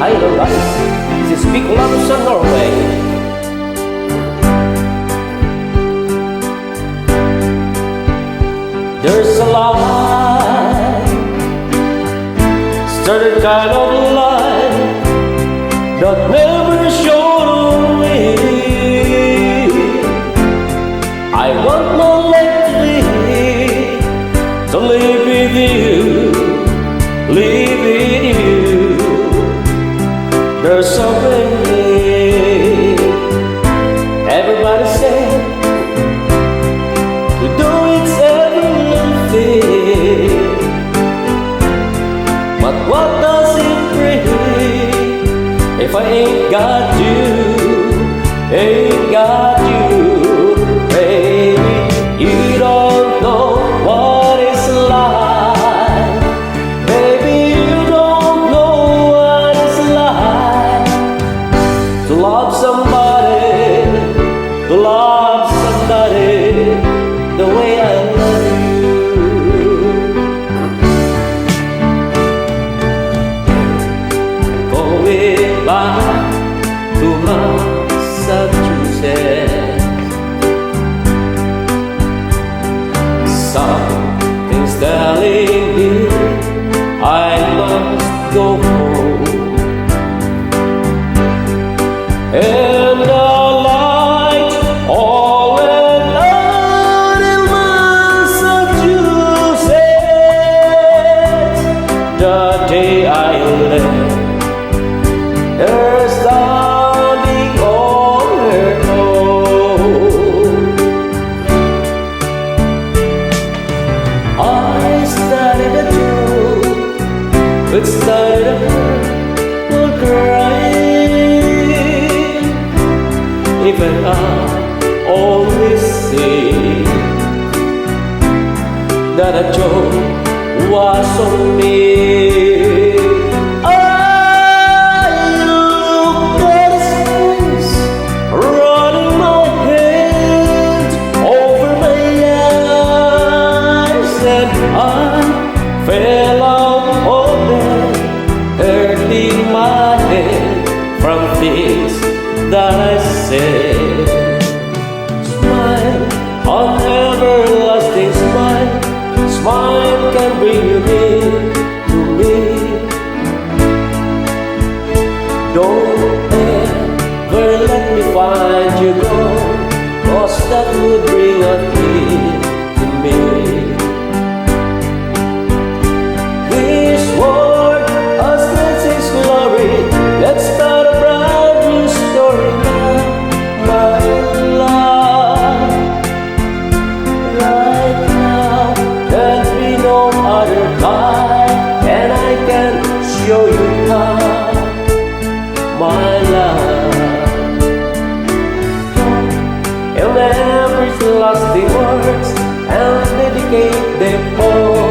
Hello guys, this is Big Lamsa Norway. There's a line, started kind of line that never showed me. I want my life to live with you, live with you. There's something everybody say to do it's everything, but what does it bring if I ain't got you, ain't got you, baby? You don't know what it's like, baby. You don't know what it's like to love somebody, to love somebody the way I love you. Going back to Massachusetts, something's telling me I must go home. And the light all went out in Massachusetts the day I left. There's standing on her own. I started a joke, but started a hurt or crying. Even I always say that a joke was on me. I looked at his face, running my hand over my eyes, and I fell out of bed, hurting my head from things that I said. Smile, an everlasting smile, smile can bring you near to me. Don't ever let me find you gone, 'cause that would bring a tear to me. This world has lost its glory, let's start a brand new story now, my love. Right now, there'll be no other time, and I can show you how, my love. And every lasting words, and dedicate them all